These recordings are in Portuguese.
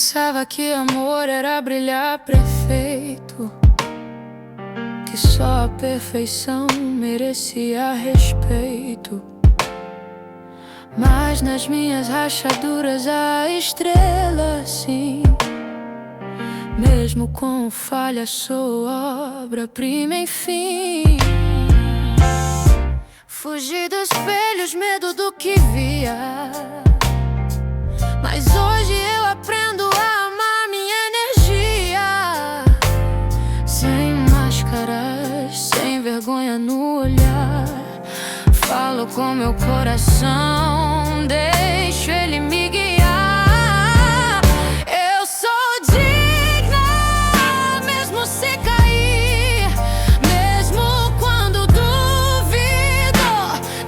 pensava que amor era brilhar perfeito, que só a perfeição merecia respeito. Mas nas minhas rachaduras há estrelas, sim. Mesmo com falhas sou obra-prima, enfim. Fugi dos espelhos, medo do que via, mas hoje eu aprendo a amar minha energia. Sem máscaras, sem vergonha no olhar, falo com meu coração, deixo ele me guiar. Eu sou digna, mesmo se cair, mesmo quando duvido,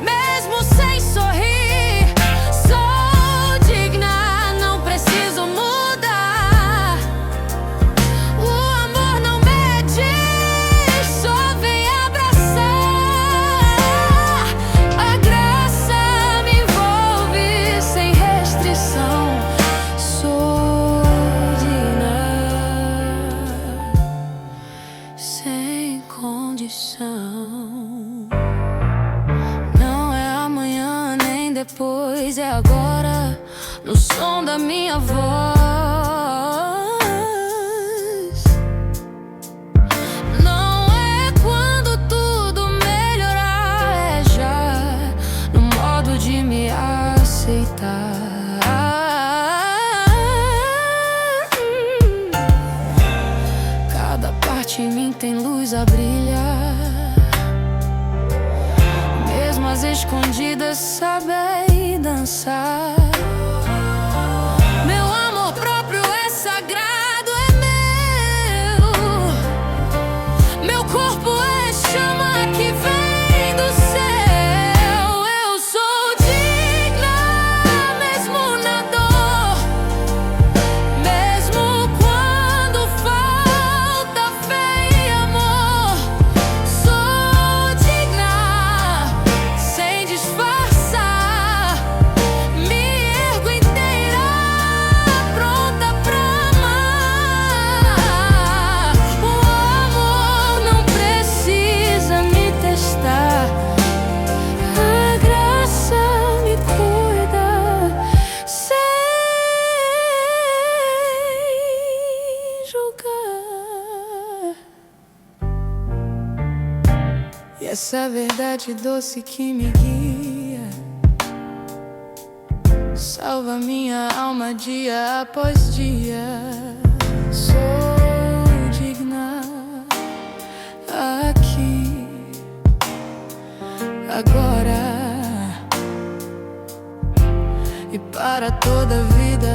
mesmo sem sorrir. Sou digna, não preciso mudar. O amor não mede, só vem abraçar. A graça me envolve sem restrição. Sou digna, sem condição. Não é amanhã nem depois, é agora, no som da minha voz. Não é quando tudo melhorar, é já no modo de me aceitar. Cada parte em mim tem luz a brilhar, mesmo as escondidas sabem dançar. Meu amor próprio é sagrado, é meu corpo é chama que vem do céu. Eu sou digna, mesmo na dor, mesmo quando falta fé e amor. Sou digna, sem disfarçar, me ergo inteira, pronta pra amar. O amor não precisa me testar, a graça me cuida sem julgar. E essa verdade doce que me guia salva minha alma dia após dia. Sou digna aqui, agora e para toda a vida.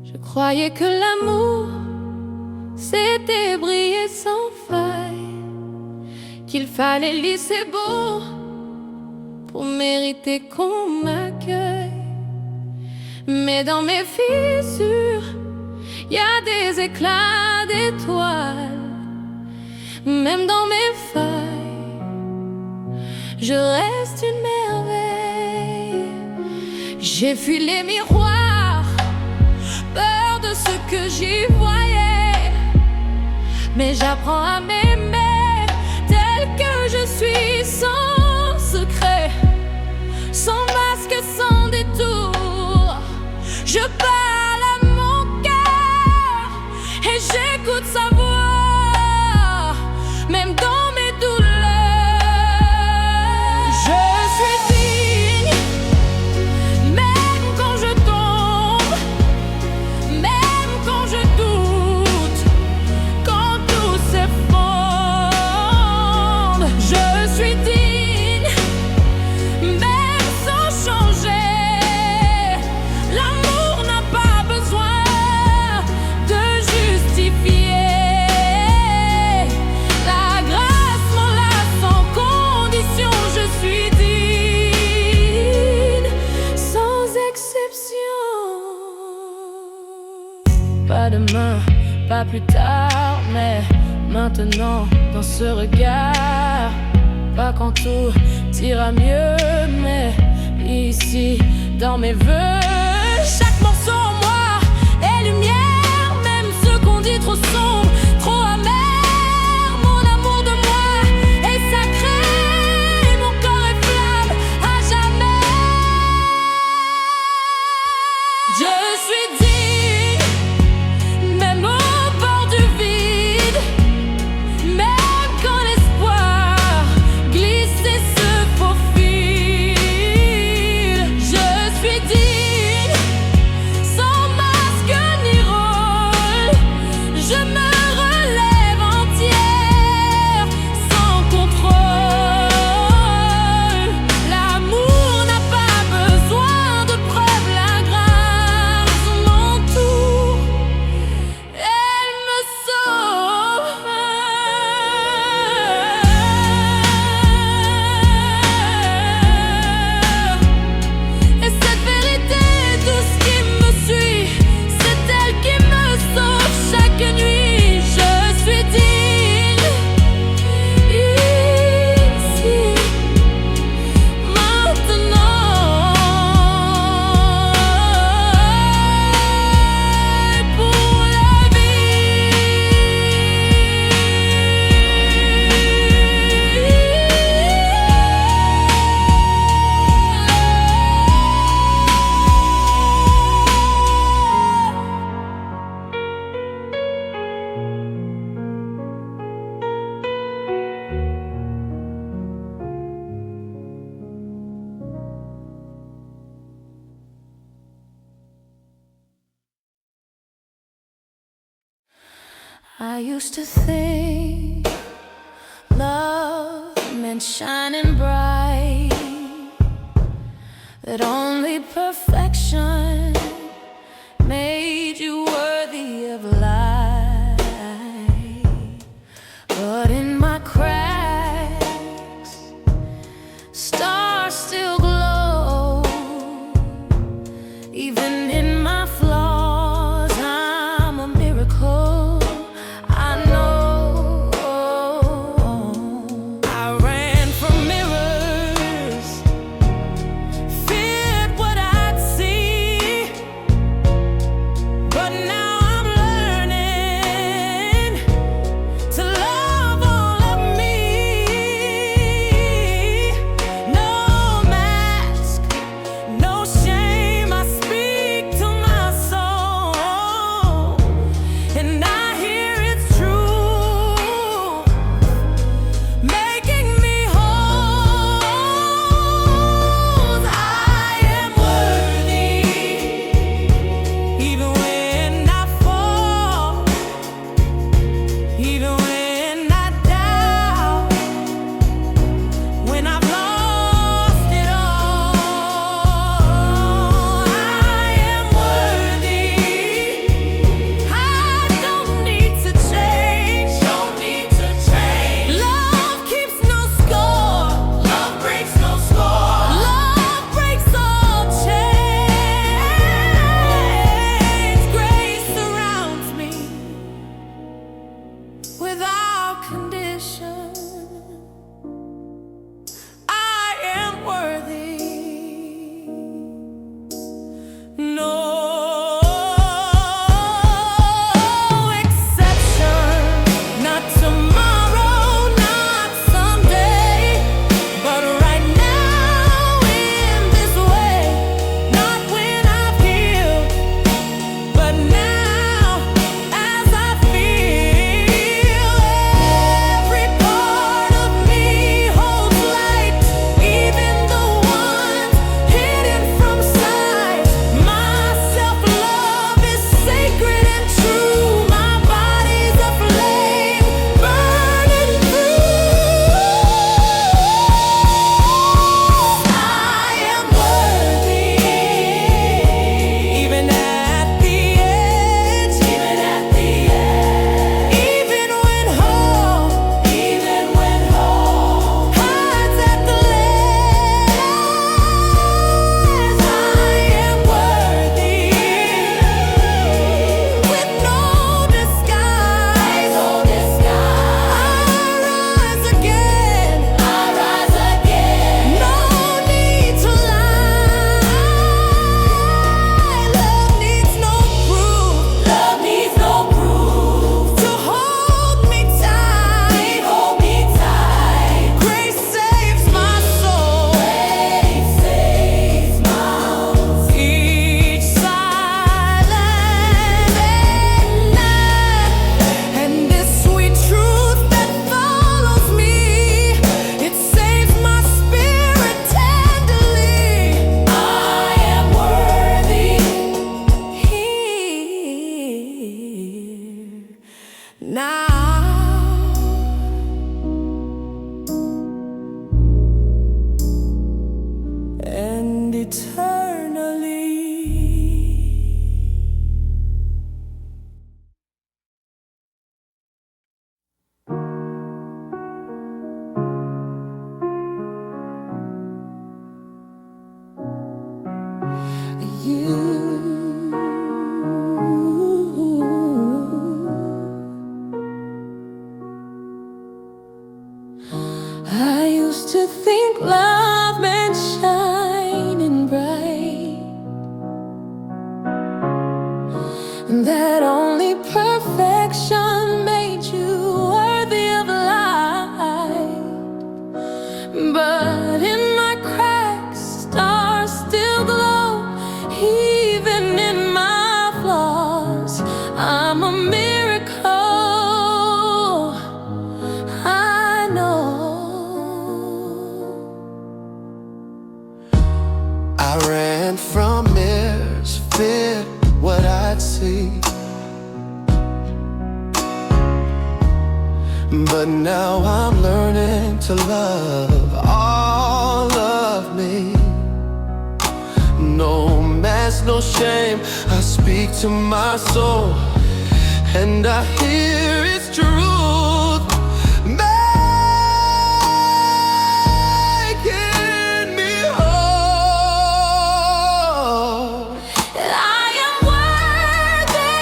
Je croyais que l'amour, c'était briller sans faille, qu'il fallait lisser beau pour mériter qu'on m'accueille. Mais dans mes fissures, y a des éclats d'étoiles. Même dans mes failles, je reste une merveille. J'ai fui les miroirs, peur de ce que j'y voyais, mais j'apprends à m'aimer tel que je suis, sans secret, sans masque, sans détour. Je parle à mon cœur et j'écoute sa voix, même dans mes douleurs. Je suis digne, même quand je tombe, même quand je doute, quand tout s'effondre. Je pas demain, pas plus tard, mais maintenant dans ce regard. Pas quand tout ira mieux, mais ici dans mes vœux. Chaque morceau en moi est lumière, même ce qu'on dit trop sombre, trop amer. Mon amour de moi est sacré, mon corps est flamme à jamais. Je suis digne, même au bord du vide, même quand l'espoir glisse et se faufile. Je suis digne, sans masque ni rôle. Je me relève entière, sans contrôle. L'amour n'a pas besoin de preuves, la grâce m'entoure, elle me sauve. Et cette vérité douce qui me suit, c'est elle qui me sauve chaque nuit. Je suis digne, ici, maintenant, et pour la I used to think love meant shining bright, that only perfection made you worthy of life. But in my cracks, stars still glow. Even in my flaws, I'm a miracle. I know I ran from mirrors, feared what I'd see, but now I'm learning to love all of me. No matter eternally. I used to think love meant shining bright, and that only perfection made you worthy of light. But in my cracks, stars still glow. Even in my flaws, I'm a miracle. I know. I ran from mirrors, feared what I'd see. But now I'm learning to love all of me. No mask, no shame, I speak to my soul, and I hear its truth making me whole. And I am worthy,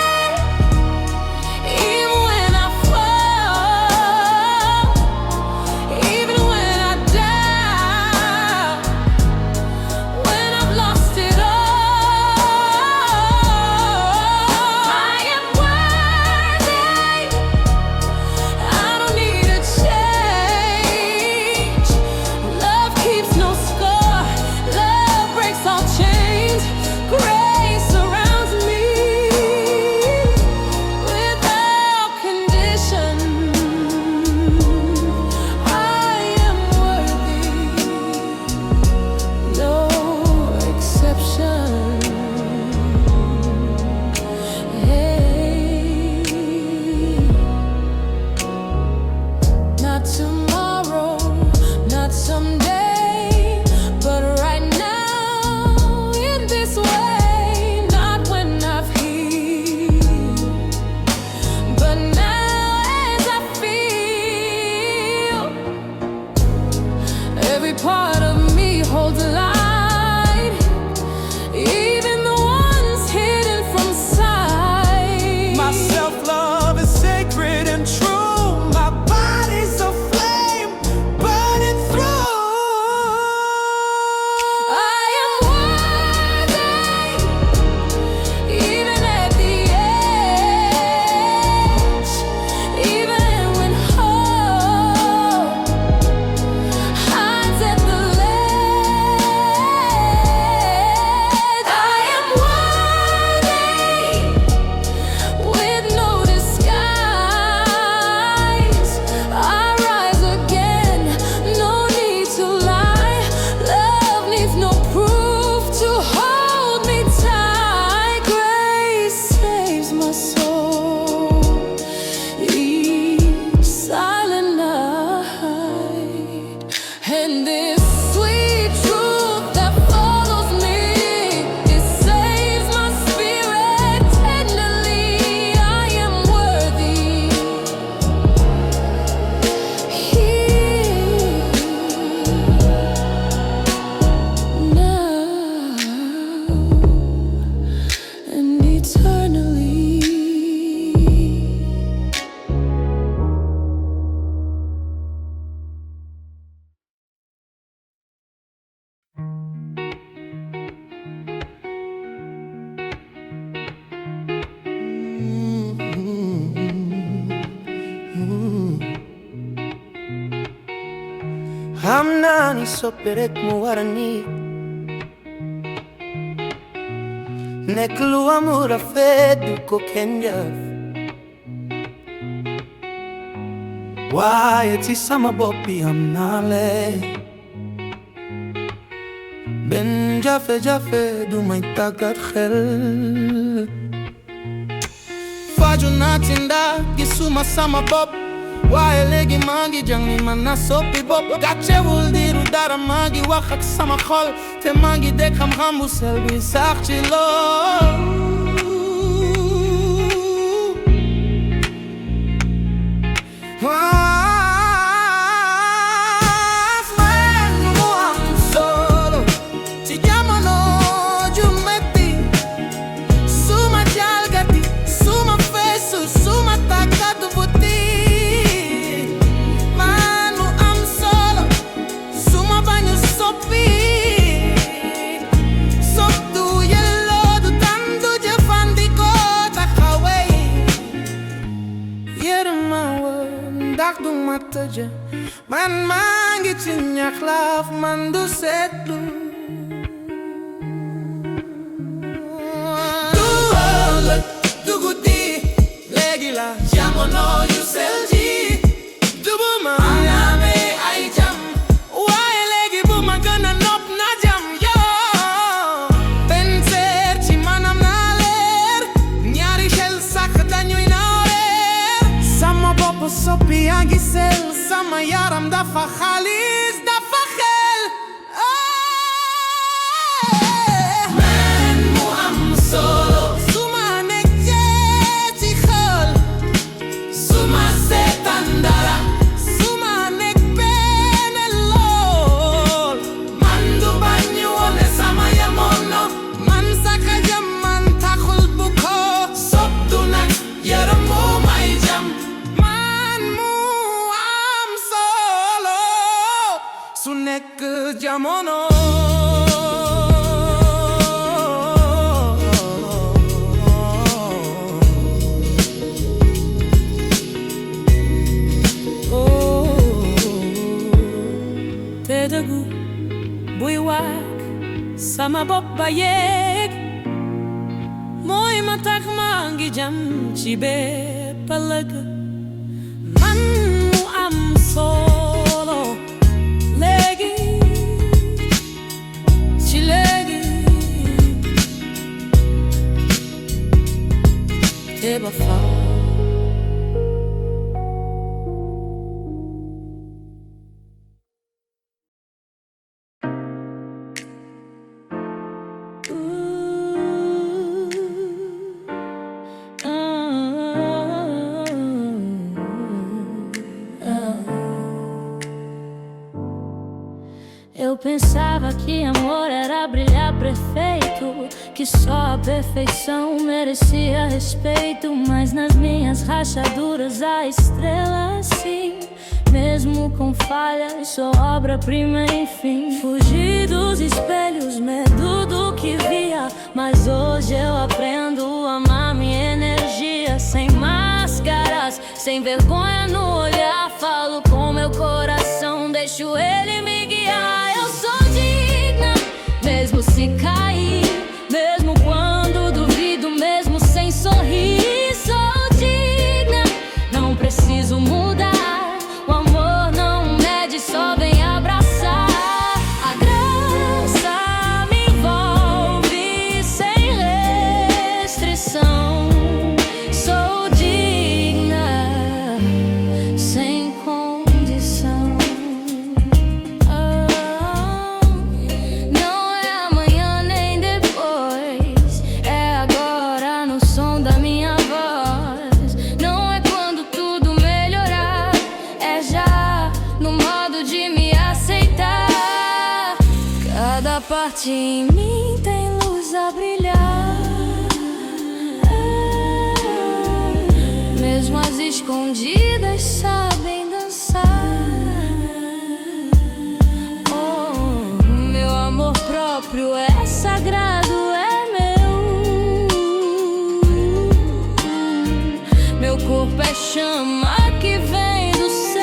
even when I fall, even when I doubt, when I've lost it all. I am worthy, I don't need a change. Love keeps no score, love breaks all chains. Grace surrounds me without condition. I am worthy, no exception. Hey, not tomorrow, not someday, but right now, in this way. Not when I've healed, but now as I feel, every part of me holds a light, even the ones hidden from sight. My self-love is sacred and true. My body's a flame burning through. I am worthy, even at the edge, even when hope hides at the ledge. I am worthy, with no disguise. I rise again, no need to lie. Love needs no proof to hold me tight. Grace saves my soul each silent night, and this sweet truth that follows me, it saves my spirit tenderly. I am worthy, here now and eternally. Hamnani soperet muarani Neklu amura fedu kokenya Why ti sama bopi amnale Ben jafe jafe du mai tagat khel Faju natinda gisuma sama bob waaye léegi maa ngi jàng ni man na soppi bopp gàccewul diiru dara maa ngi wax ak sama xol te maa ngi dégg xam-xam bu sel bi sax ci lool man maa ngi ci ñax laaf man du seetlu du ëllëg du guddi léegi la jamono yu sel ji du bu ma amee ay jam waaye léegi bu ma gën a nopp na jam yoo benn seer ci manam naa leer ñaari xel sax dañuy naaw leer sama bopp soppi yaa ngi sel sama yaram dafa xaalis dafa xel man mu am solo su ma nekkee ci xel su ma seetaan dara su ma nekk benn lool man du bañ wone sama yamono man saka jam man taxul bu ko soptu nag yaram moo may jam su nekk jamono te dëggu buy waak sama bopp ba yeeg mooy ma tax maa ngi jam ci bépp ëllëg man mu am solo léegi ci léegi te ba faaw Eu pensava que amor era brilhar perfeito, que só a perfeição merecia respeito. Mas nas minhas rachaduras há estrelas, sim. Mesmo com falhas, sou obra-prima, enfim. Fugi dos espelhos, medo do que via, mas hoje eu aprendo a amar minha energia. Sem máscaras, sem vergonha no olhar, falo com meu coração, deixo ele me guiar. Eu sou digna, mesmo se cair, mesmo quando duvido, mesmo sem sorrir. Sou digna, não preciso mudar, o amor não mede, só vem abraçar. A graça me envolve sem restrição. Sou digna, sem condição. Não é amanhã nem depois, é agora no som da minha voz. Não é quando tudo melhorar, é já no modo de me aceitar. Cada parte em mim tem luz a brilhar, mesmo as escondidas sabem dançar. Oh, meu amor próprio é sagrado, é meu. Meu corpo é chama que vem do céu.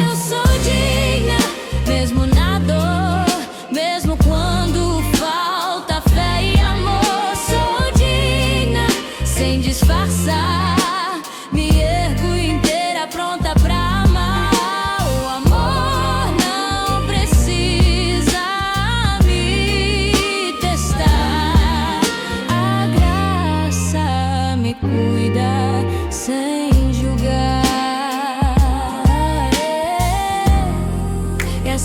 Eu sou digna, mesmo na dor, mesmo quando falta fé e amor. Sou digna, sem disfarçar, me ergo inteira, pronta pra amar. O amor não precisa me testar, a graça me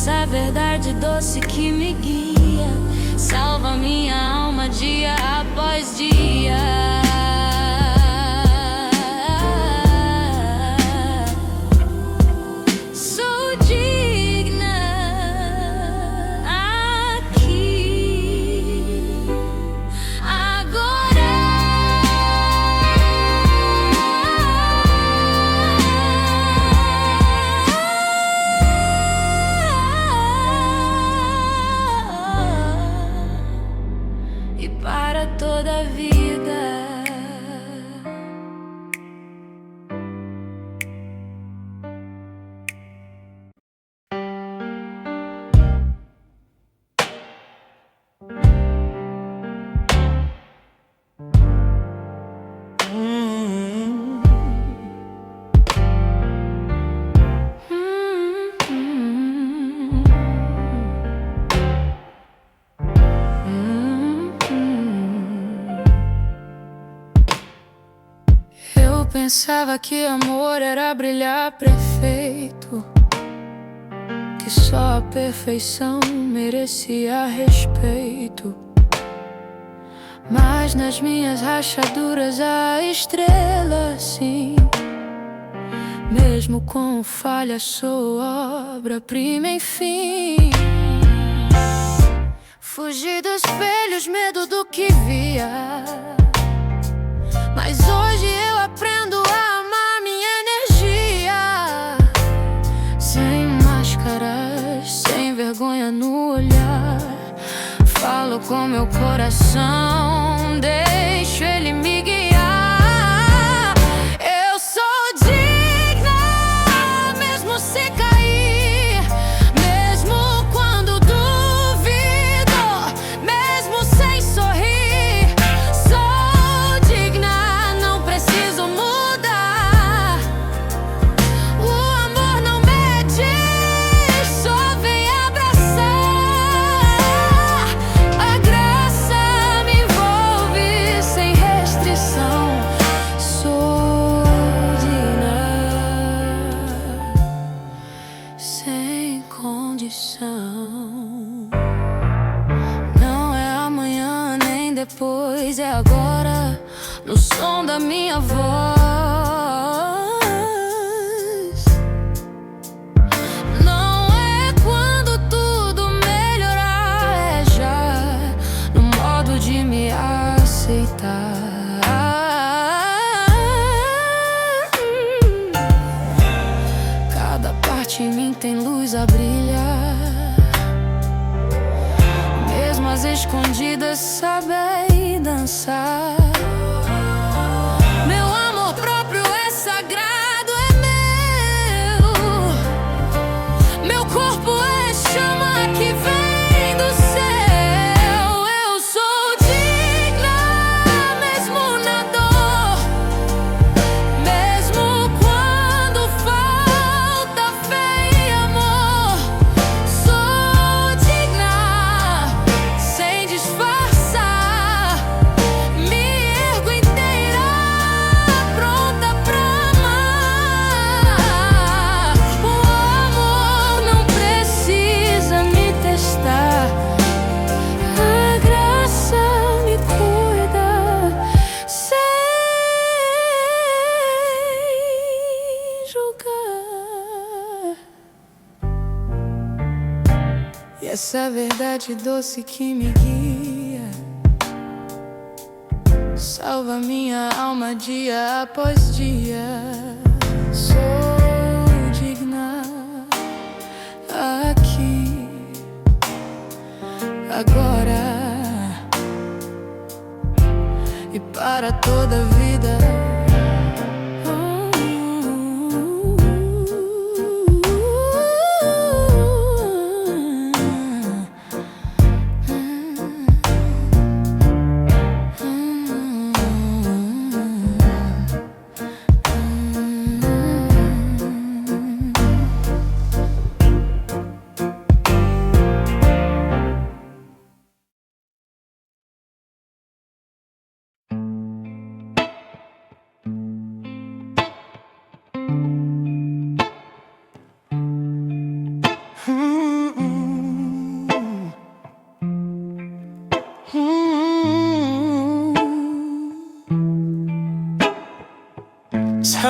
essa verdade doce que me guia, salva minha alma dia após dia. Sou digna aqui, agora. E para toda a vida. Eu pensava que amor era brilhar perfeito, que só a perfeição merecia respeito. Mas nas minhas rachaduras há estrelas, sim. Mesmo com falhas sou obra-prima, enfim. Fugi dos espelhos, medo do que via, mas hoje eu aprendo a amar minha energia. Sem máscaras, sem vergonha no olhar, falo com meu coração, deixo ele me guiar. Eu sou digna, mesmo se cair, mesmo quando duvido, mesmo sem sorrir. Sou digna, não preciso mudar. O amor não mede, só vem abraçar. A graça me envolve sem restrição. Sou digna, sem condição. Não é amanhã nem depois, é agora, no som da minha voz. Não é quando tudo melhorar, é já no modo de me aceitar. Cada parte em mim tem luz a brilhar, mesmo as escondidas sabem dançar. Meu amor próprio é sagrado, é meu corpo é chama que vem do céu. Eu sou digna, mesmo na dor, mesmo quando falta fé e amor. Sou digna, sem disfarçar, me ergo inteira, pronta pra amar. O amor não precisa me testar, a graça me cuida sem julgar. E essa verdade doce que me guia, salva minha alma dia após dia. Sou digna aqui, agora e para toda a vida.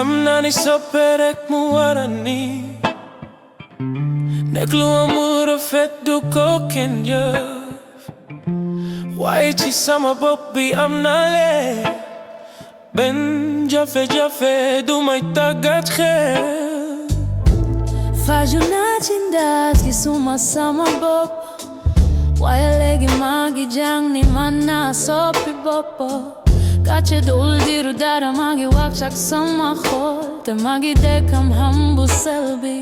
Hamna ni soperek mu warani Neklu amor fet du koken jëf Waaye ci sama bopp bi am na lee benn jafe-jafe du may tàggat xel Faju naa ci ndaas gisuma sama bopp waaye léegi maa ngi jàng ni man naa soppi bopp gàcce dul diru dara maa ngi wax ak sama xol te maa ngi dégg xam bu sell bi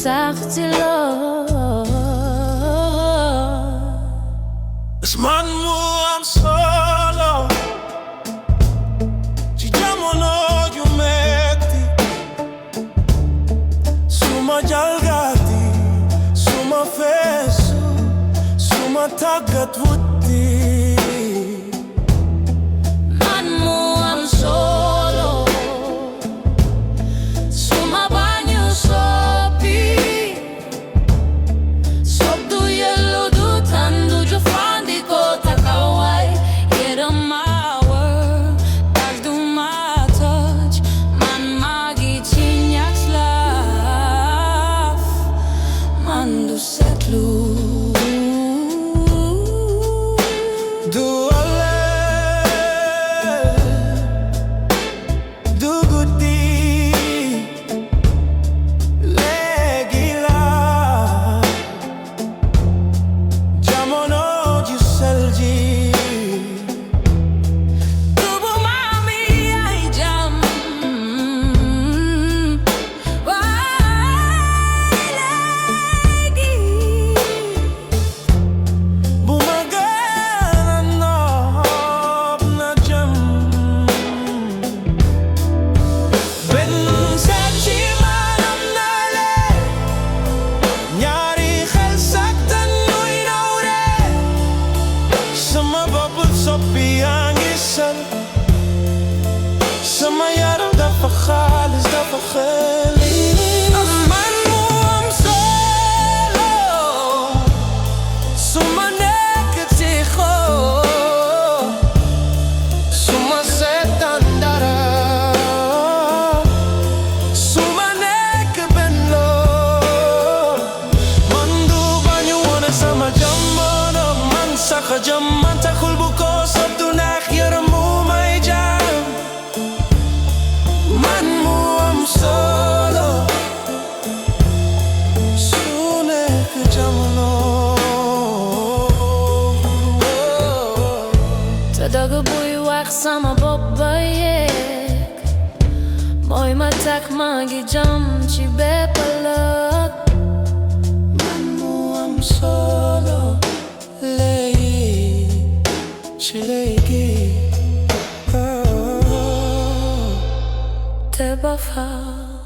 sax ci lool man mu am solo ci jamono ju metti suma jalgati suma feesu suma tàggat wuti man mu am solo suma bañu soppi sop du yellu du tandu ju fandiko takawai get on my word tak du ma touch man magi cinyak slaf man du setlu Sama yaram dafa xaalis dafa xeli man mu am solo suma nekk ci xol suma seetaan dara suma nekk benn lool man du bañu wone sama jamono man sax jam man taxul bu ko sob du neex yaram mu may jaam man mu am solo su nekk jamono te dëgg buy wax sama bopp ba yeeg mooy ma tak maa ngi jam ci bépp lëg man mu am solo léegi ci léegi te ba faaw